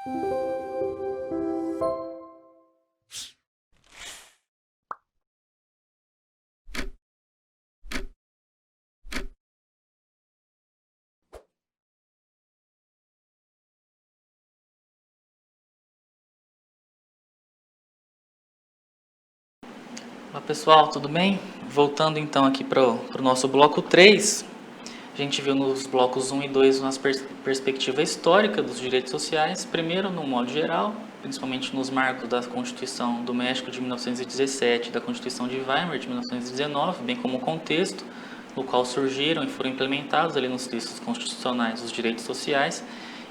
Olá pessoal, tudo bem? Voltando então aqui para o nosso bloco 3, a gente viu nos blocos 1 e 2 uma perspectiva histórica dos direitos sociais, primeiro no modo geral, principalmente nos marcos da Constituição do México de 1917 e da Constituição de Weimar de 1919, bem como o contexto no qual surgiram e foram implementados ali nos textos constitucionais os direitos sociais,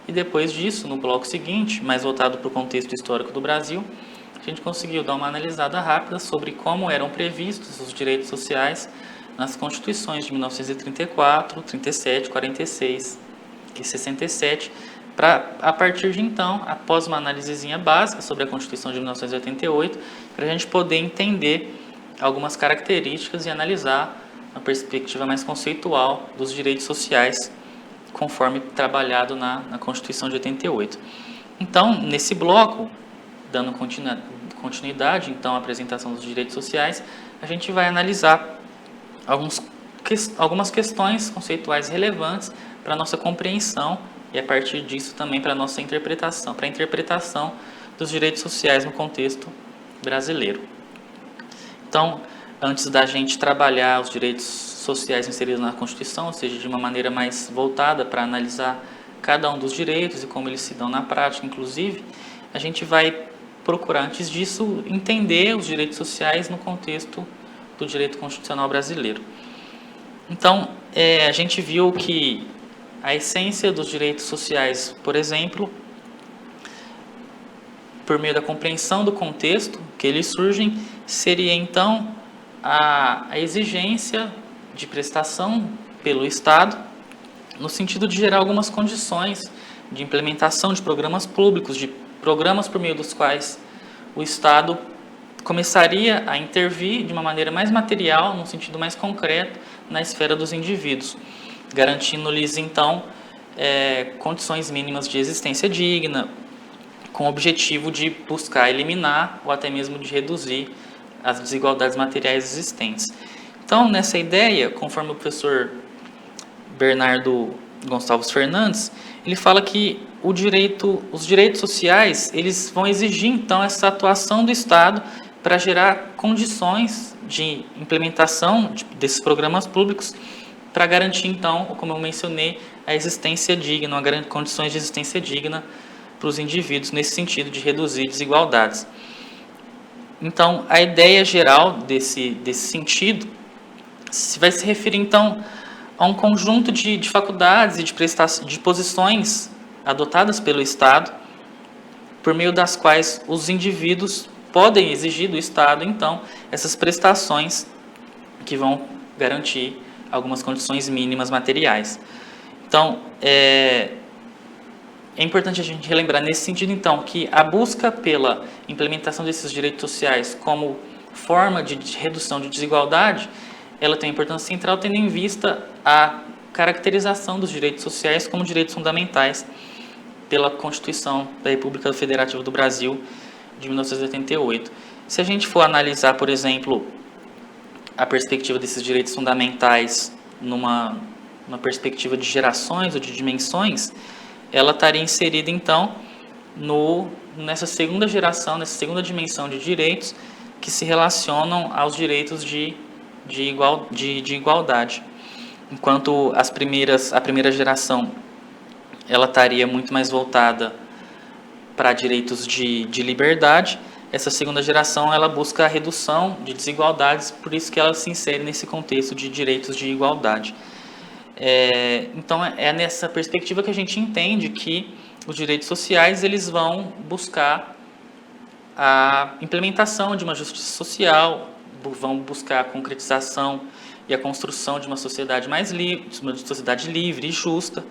e depois disso, no bloco seguinte, mais voltado para o contexto histórico do Brasil, a gente conseguiu dar uma analisada rápida sobre como eram previstos os direitos sociais nas constituições de 1934, 37, 46 e 67, para, a partir de então, após uma análisezinha básica sobre a Constituição de 1988, para a gente poder entender algumas características e analisar uma perspectiva mais conceitual dos direitos sociais, conforme trabalhado na Constituição de 88. Então, nesse bloco, dando continuidade então à apresentação dos direitos sociais, a gente vai analisar algumas questões conceituais relevantes para a nossa compreensão e a partir disso também para a nossa interpretação, para a interpretação dos direitos sociais no contexto brasileiro. Então, antes da gente trabalhar os direitos sociais inseridos na Constituição, ou seja, de uma maneira mais voltada para analisar cada um dos direitos e como eles se dão na prática, inclusive, a gente vai procurar, antes disso, entender os direitos sociais no contexto do direito constitucional brasileiro. Então, a gente viu que a essência dos direitos sociais, por exemplo, por meio da compreensão do contexto que eles surgem, seria então a exigência de prestação pelo Estado, no sentido de gerar algumas condições de implementação de programas públicos, de programas por meio dos quais o Estado começaria a intervir de uma maneira mais material, num sentido mais concreto, na esfera dos indivíduos, garantindo-lhes, então, condições mínimas de existência digna, com o objetivo de buscar eliminar ou até mesmo de reduzir as desigualdades materiais existentes. Então, nessa ideia, conforme o professor Bernardo Gonçalves Fernandes, ele fala que os direitos sociais, eles vão exigir então essa atuação do Estado para gerar condições de implementação desses programas públicos para garantir então, como eu mencionei, a existência digna, condições de existência digna para os indivíduos nesse sentido de reduzir desigualdades. Então, a ideia geral desse sentido vai se referir então a um conjunto de faculdades e de posições adotadas pelo Estado, por meio das quais os indivíduos podem exigir do Estado, então, essas prestações que vão garantir algumas condições mínimas materiais. Então, é importante a gente relembrar nesse sentido, então, que a busca pela implementação desses direitos sociais como forma de redução de desigualdade, ela tem importância central, tendo em vista a caracterização dos direitos sociais como direitos fundamentais pela Constituição da República Federativa do Brasil de 1988. Se a gente for analisar, por exemplo, a perspectiva desses direitos fundamentais numa perspectiva de gerações ou de dimensões, ela estaria inserida, então, nessa segunda geração, nessa segunda dimensão de direitos que se relacionam aos direitos de igualdade. Enquanto a primeira geração ela estaria muito mais voltada para direitos de liberdade, essa segunda geração ela busca a redução de desigualdades, por isso que ela se insere nesse contexto de direitos de igualdade. Então, é nessa perspectiva que a gente entende que os direitos sociais eles vão buscar a implementação de uma justiça social, vão buscar a concretização e a construção de uma sociedade mais livre, de uma sociedade livre e justa,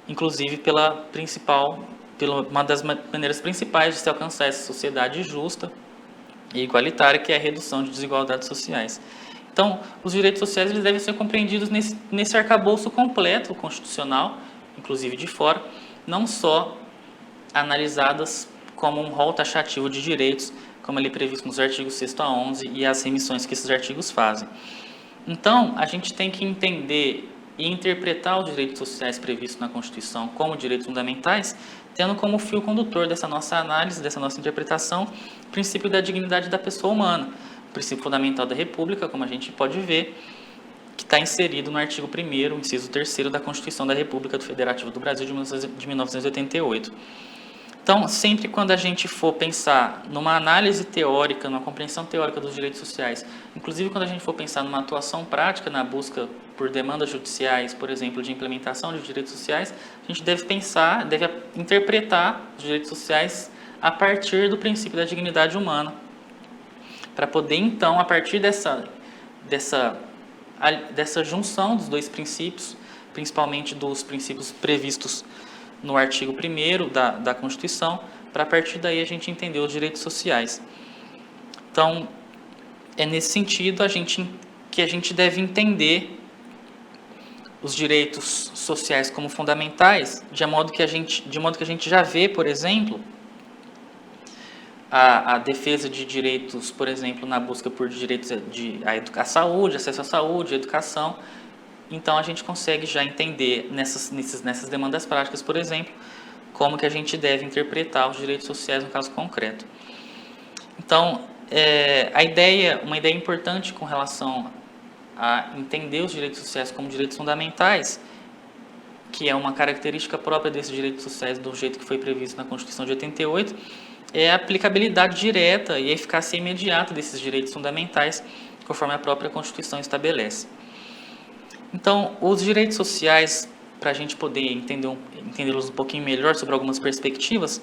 inclusive uma das maneiras principais de se alcançar essa sociedade justa e igualitária, que é a redução de desigualdades sociais. Então, os direitos sociais eles devem ser compreendidos nesse arcabouço completo constitucional, inclusive de fora, não só analisadas como um rol taxativo de direitos, como ali previsto nos artigos 6º a 11 e as remissões que esses artigos fazem. Então, a gente tem que entender e interpretar os direitos sociais previstos na Constituição como direitos fundamentais, tendo como fio condutor dessa nossa análise, dessa nossa interpretação, o princípio da dignidade da pessoa humana, o princípio fundamental da República, como a gente pode ver, que está inserido no artigo 1º, inciso 3º da Constituição da República Federativa do Brasil de 1988. Então, sempre quando a gente for pensar numa análise teórica, numa compreensão teórica dos direitos sociais, inclusive quando a gente for pensar numa atuação prática na busca por demandas judiciais, por exemplo, de implementação de direitos sociais, a gente deve pensar, deve interpretar os direitos sociais a partir do princípio da dignidade humana, para poder, então, a partir dessa junção dos dois princípios, principalmente dos princípios previstos no artigo 1º da Constituição, para a partir daí a gente entender os direitos sociais. Então, é nesse sentido que a gente deve entender os direitos sociais como fundamentais, de modo que a gente já vê, por exemplo, a defesa de direitos, por exemplo, na busca por direitos à saúde, acesso à saúde, à educação. Então, a gente consegue já entender nessas demandas práticas, por exemplo, como que a gente deve interpretar os direitos sociais no caso concreto. Então, uma ideia importante com relação a entender os direitos sociais como direitos fundamentais, que é uma característica própria desses direitos sociais do jeito que foi previsto na Constituição de 88, é a aplicabilidade direta e a eficácia imediata desses direitos fundamentais, conforme a própria Constituição estabelece. Então, os direitos sociais, para a gente poder entendê-los um pouquinho melhor sobre algumas perspectivas,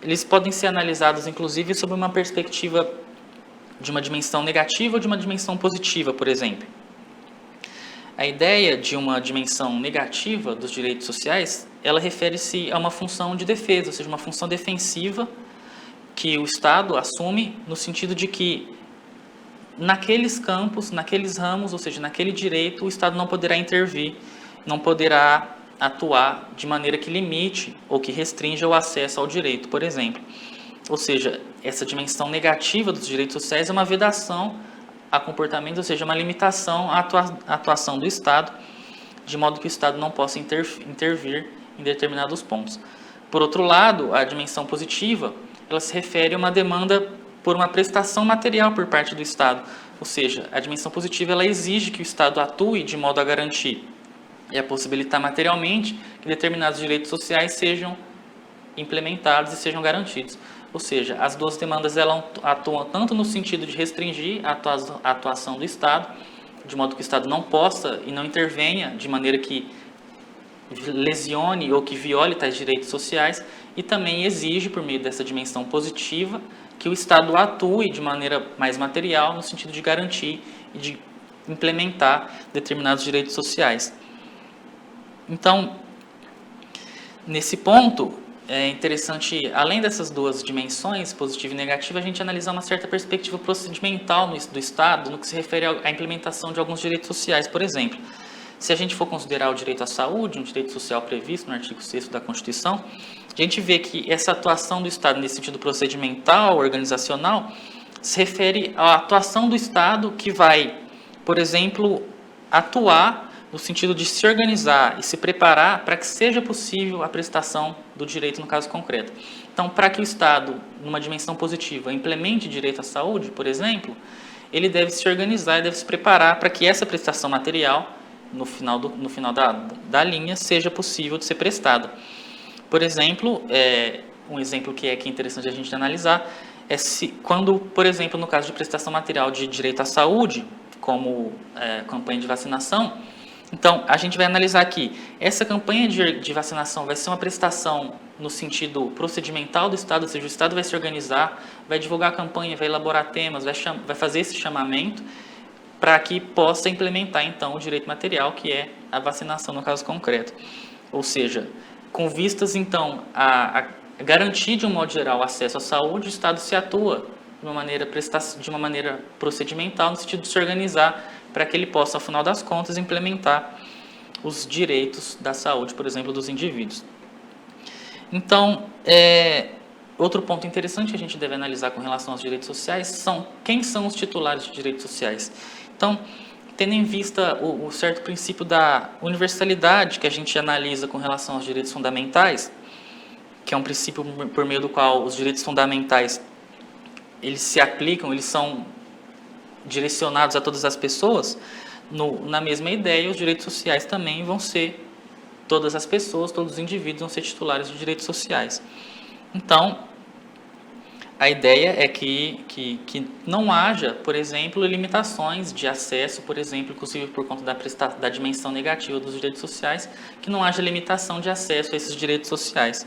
eles podem ser analisados, inclusive, sob uma perspectiva de uma dimensão negativa ou de uma dimensão positiva, por exemplo. A ideia de uma dimensão negativa dos direitos sociais, ela refere-se a uma função de defesa, ou seja, uma função defensiva que o Estado assume no sentido de que naqueles campos, naqueles ramos, ou seja, naquele direito, o Estado não poderá intervir, não poderá atuar de maneira que limite ou que restrinja o acesso ao direito, por exemplo. Ou seja, essa dimensão negativa dos direitos sociais é uma vedação a comportamento, ou seja, uma limitação à atuação do Estado, de modo que o Estado não possa intervir em determinados pontos. Por outro lado, a dimensão positiva, ela se refere a uma demanda por uma prestação material por parte do Estado. Ou seja, a dimensão positiva ela exige que o Estado atue de modo a garantir e a possibilitar materialmente que determinados direitos sociais sejam implementados e sejam garantidos. Ou seja, as duas demandas elas atuam tanto no sentido de restringir a atuação do Estado, de modo que o Estado não possa e não intervenha de maneira que lesione ou que viole tais direitos sociais, e também exige, por meio dessa dimensão positiva, que o Estado atue de maneira mais material no sentido de garantir e de implementar determinados direitos sociais. Então, nesse ponto, é interessante, além dessas duas dimensões, positiva e negativa, a gente analisar uma certa perspectiva procedimental do Estado no que se refere à implementação de alguns direitos sociais. Por exemplo, se a gente for considerar o direito à saúde, um direito social previsto no artigo 6º da Constituição, a gente vê que essa atuação do Estado nesse sentido procedimental, organizacional, se refere à atuação do Estado que vai, por exemplo, atuar no sentido de se organizar e se preparar para que seja possível a prestação do direito no caso concreto. Então, para que o Estado, numa dimensão positiva, implemente direito à saúde, por exemplo, ele deve se organizar e deve se preparar para que essa prestação material, no final da linha, seja possível de ser prestada. Por exemplo, um exemplo que é interessante a gente analisar é quando, por exemplo, no caso de prestação material de direito à saúde, como campanha de vacinação, então a gente vai analisar aqui, essa campanha de vacinação vai ser uma prestação no sentido procedimental do Estado, ou seja, o Estado vai se organizar, vai divulgar a campanha, vai elaborar temas, vai fazer esse chamamento para que possa implementar, então, o direito material, que é a vacinação no caso concreto. Ou seja, com vistas, então, a garantir, de um modo geral, o acesso à saúde, o Estado se atua de uma maneira procedimental, no sentido de se organizar para que ele possa, ao final das contas, implementar os direitos da saúde, por exemplo, dos indivíduos. Então, outro ponto interessante que a gente deve analisar com relação aos direitos sociais são quem são os titulares de direitos sociais. Então, tendo em vista o certo princípio da universalidade que a gente analisa com relação aos direitos fundamentais, que é um princípio por meio do qual os direitos fundamentais eles se aplicam, eles são direcionados a todas as pessoas, na mesma ideia, os direitos sociais também vão ser todas as pessoas, todos os indivíduos vão ser titulares de direitos sociais. Então, a ideia é que não haja, por exemplo, limitações de acesso, por exemplo, inclusive por conta da dimensão negativa dos direitos sociais, que não haja limitação de acesso a esses direitos sociais.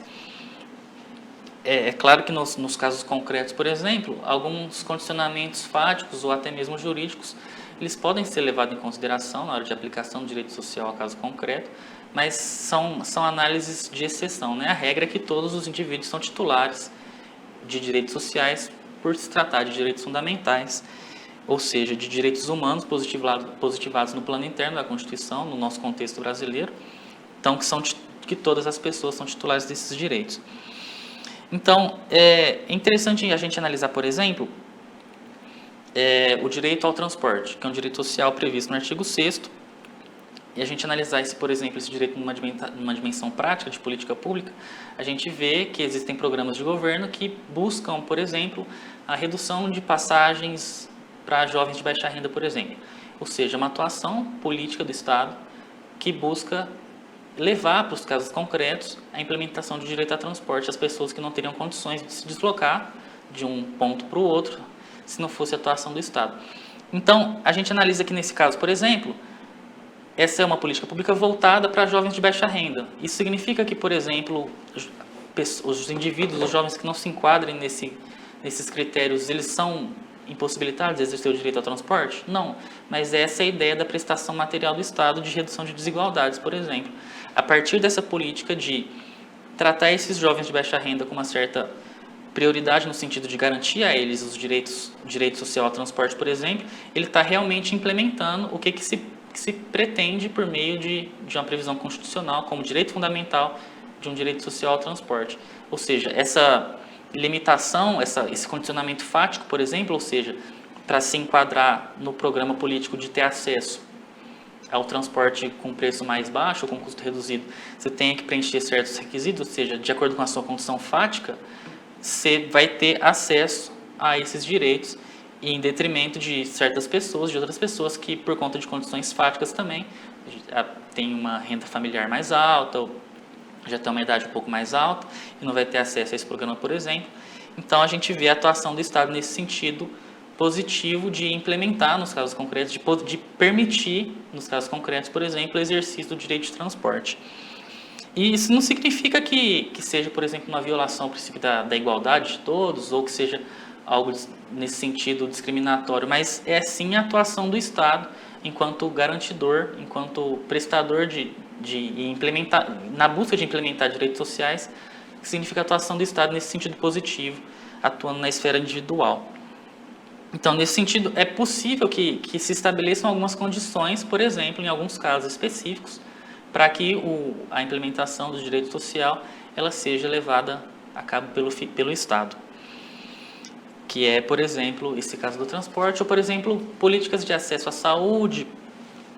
É claro que nos casos concretos, por exemplo, alguns condicionamentos fáticos ou até mesmo jurídicos, eles podem ser levados em consideração na hora de aplicação do direito social ao caso concreto, mas são análises de exceção, né? A regra é que todos os indivíduos são titulares de direitos sociais por se tratar de direitos fundamentais, ou seja, de direitos humanos positivados no plano interno da Constituição, no nosso contexto brasileiro, então que todas as pessoas são titulares desses direitos. Então, é interessante a gente analisar, por exemplo, o direito ao transporte, que é um direito social previsto no artigo 6º, e a gente analisar, por exemplo, esse direito numa dimensão prática de política pública, a gente vê que existem programas de governo que buscam, por exemplo, a redução de passagens para jovens de baixa renda, por exemplo. Ou seja, uma atuação política do Estado que busca levar para os casos concretos a implementação do direito a transporte às pessoas que não teriam condições de se deslocar de um ponto para o outro, se não fosse a atuação do Estado. Então, a gente analisa aqui nesse caso, por exemplo, essa é uma política pública voltada para jovens de baixa renda. Isso significa que, por exemplo, os indivíduos, os jovens que não se enquadrem nesses critérios, eles são impossibilitados de exercer o direito ao transporte? Não, mas essa é a ideia da prestação material do Estado de redução de desigualdades, por exemplo. A partir dessa política de tratar esses jovens de baixa renda com uma certa prioridade no sentido de garantir a eles os direito social ao transporte, por exemplo, ele está realmente implementando o que se pretende por meio de uma previsão constitucional como direito fundamental de um direito social ao transporte. Ou seja, essa limitação, esse condicionamento fático, por exemplo, ou seja, para se enquadrar no programa político de ter acesso ao transporte com preço mais baixo ou com custo reduzido, você tem que preencher certos requisitos, ou seja, de acordo com a sua condição fática, você vai ter acesso a esses direitos e em detrimento de certas pessoas, de outras pessoas que, por conta de condições fáticas também, tem uma renda familiar mais alta, ou já tem uma idade um pouco mais alta e não vai ter acesso a esse programa, por exemplo. Então, a gente vê a atuação do Estado nesse sentido positivo de implementar nos casos concretos, de permitir, nos casos concretos, por exemplo, o exercício do direito de transporte. E isso não significa que seja, por exemplo, uma violação ao princípio da igualdade de todos, ou que seja algo nesse sentido discriminatório, mas é sim a atuação do Estado enquanto garantidor, enquanto prestador de implementar, na busca de implementar direitos sociais, que significa a atuação do Estado nesse sentido positivo, atuando na esfera individual. Então, nesse sentido, é possível que se estabeleçam algumas condições, por exemplo, em alguns casos específicos, para que a implementação do direito social ela seja levada a cabo pelo Estado. Que é, por exemplo, esse caso do transporte, ou, por exemplo, políticas de acesso à saúde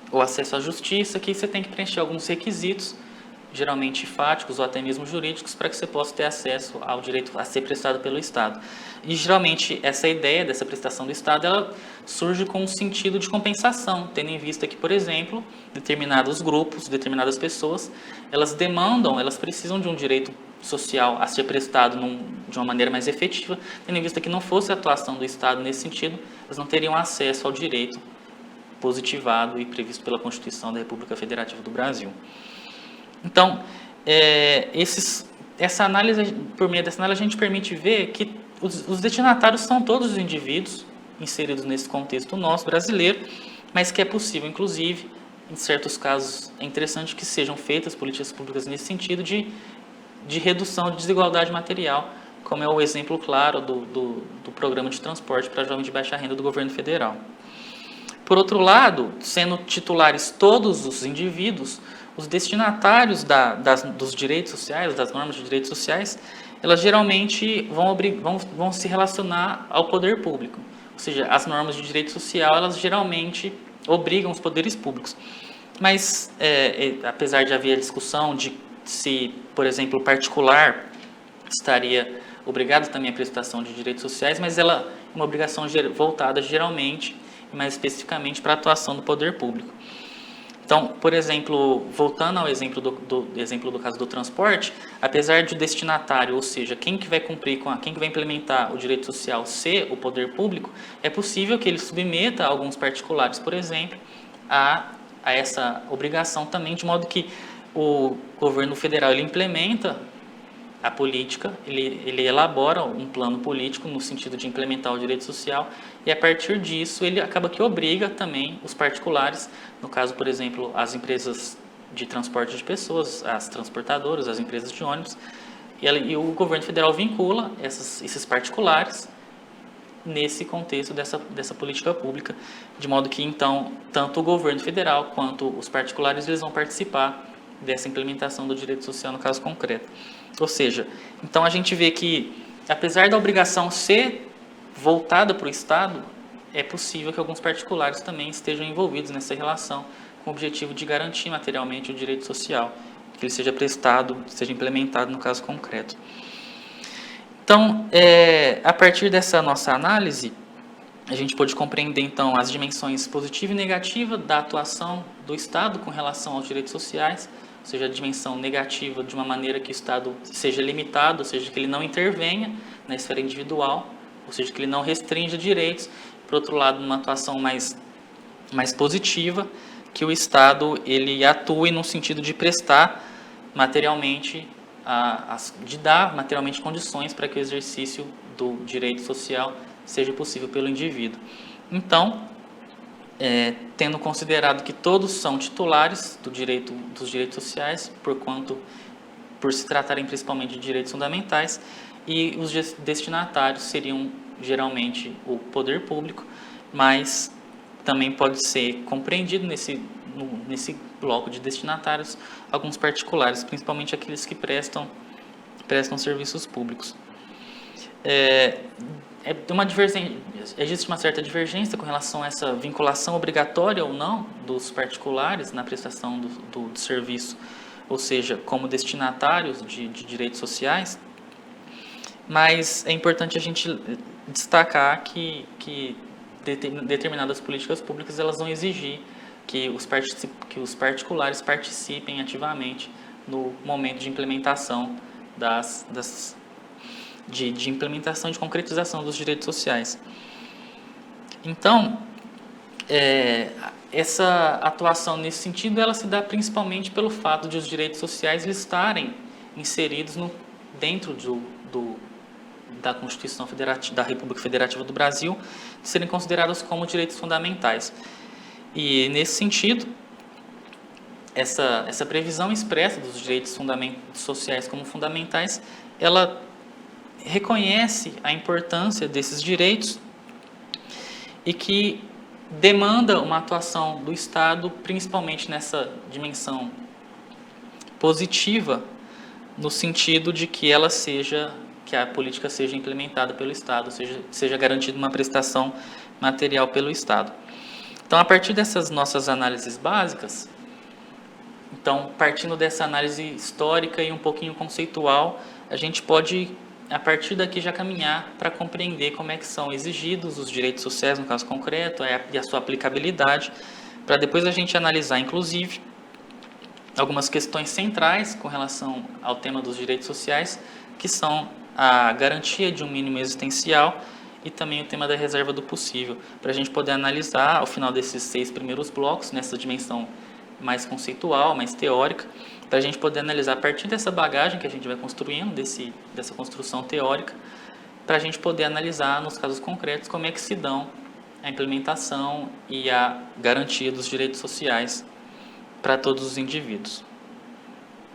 ou acesso à justiça, que você tem que preencher alguns requisitos, geralmente fáticos ou até mesmo jurídicos, para que você possa ter acesso ao direito a ser prestado pelo Estado. E, geralmente, essa ideia dessa prestação do Estado, ela surge com um sentido de compensação, tendo em vista que, por exemplo, determinados grupos, determinadas pessoas, elas precisam de um direito social a ser prestado de uma maneira mais efetiva, tendo em vista que não fosse a atuação do Estado nesse sentido, elas não teriam acesso ao direito positivado e previsto pela Constituição da República Federativa do Brasil. Então, por meio dessa análise, a gente permite ver que os destinatários são todos os indivíduos inseridos nesse contexto nosso brasileiro, mas que é possível, inclusive, em certos casos, é interessante que sejam feitas políticas públicas nesse sentido de redução de desigualdade material, como é o exemplo claro do programa de transporte para jovens de baixa renda do governo federal. Por outro lado, sendo titulares todos os indivíduos, os destinatários dos direitos sociais, das normas de direitos sociais, elas geralmente vão se relacionar ao poder público. Ou seja, as normas de direito social, elas geralmente obrigam os poderes públicos. Mas, apesar de haver a discussão de se, por exemplo, o particular estaria obrigado também à prestação de direitos sociais, mas ela é uma obrigação voltada geralmente, mais especificamente, para a atuação do poder público. Então, por exemplo, voltando ao exemplo do caso do transporte, apesar de o destinatário, ou seja, quem que vai cumprir quem que vai implementar o direito social ser o poder público, é possível que ele submeta alguns particulares, por exemplo, a essa obrigação também, de modo que o governo federal ele implementa a política, ele elabora um plano político no sentido de implementar o direito social, e a partir disso ele acaba que obriga também os particulares, no caso, por exemplo, as empresas de transporte de pessoas, as transportadoras, as empresas de ônibus, e o governo federal vincula esses particulares nesse contexto dessa política pública, de modo que então tanto o governo federal quanto os particulares eles vão participar dessa implementação do direito social no caso concreto. Ou seja, então a gente vê que, apesar da obrigação ser voltada para o Estado, é possível que alguns particulares também estejam envolvidos nessa relação com o objetivo de garantir materialmente o direito social, que ele seja prestado, seja implementado no caso concreto. Então, a partir dessa nossa análise, a gente pode compreender então as dimensões positiva e negativa da atuação do Estado com relação aos direitos sociais, ou seja, a dimensão negativa de uma maneira que o Estado seja limitado, ou seja, que ele não intervenha na esfera individual, ou seja, que ele não restrinja direitos. Por outro lado, numa atuação mais positiva, que o Estado ele atue no sentido de prestar materialmente, de dar materialmente condições para que o exercício do direito social seja possível pelo indivíduo. Então, tendo considerado que todos são titulares dos direitos sociais, por se tratarem principalmente de direitos fundamentais, e os destinatários seriam geralmente o poder público, mas também pode ser compreendido nesse bloco de destinatários alguns particulares, principalmente aqueles que prestam serviços públicos. Existe uma certa divergência com relação a essa vinculação obrigatória ou não dos particulares na prestação do serviço, ou seja, como destinatários de direitos sociais, mas é importante a gente destacar que determinadas políticas públicas elas vão exigir que os particulares participem ativamente no momento de implementação de implementação e de concretização dos direitos sociais. Então, essa atuação nesse sentido, ela se dá principalmente pelo fato de os direitos sociais estarem inseridos dentro da Constituição da República Federativa do Brasil, de serem considerados como direitos fundamentais. E, nesse sentido, essa previsão expressa dos direitos sociais como fundamentais, ela reconhece a importância desses direitos e que demanda uma atuação do Estado, principalmente nessa dimensão positiva, no sentido de que a política seja implementada pelo Estado, seja garantida uma prestação material pelo Estado. Então, a partir dessas nossas análises básicas, então, partindo dessa análise histórica e um pouquinho conceitual, a gente pode, a partir daqui, já caminhar para compreender como é que são exigidos os direitos sociais, no caso concreto, e a sua aplicabilidade, para depois a gente analisar, inclusive, algumas questões centrais com relação ao tema dos direitos sociais, que são a garantia de um mínimo existencial e também o tema da reserva do possível, para a gente poder analisar, ao final desses 6 primeiros blocos, nessa dimensão mais conceitual, mais teórica, para a gente poder analisar a partir dessa bagagem que a gente vai construindo, dessa construção teórica, para a gente poder analisar nos casos concretos como é que se dão a implementação e a garantia dos direitos sociais para todos os indivíduos.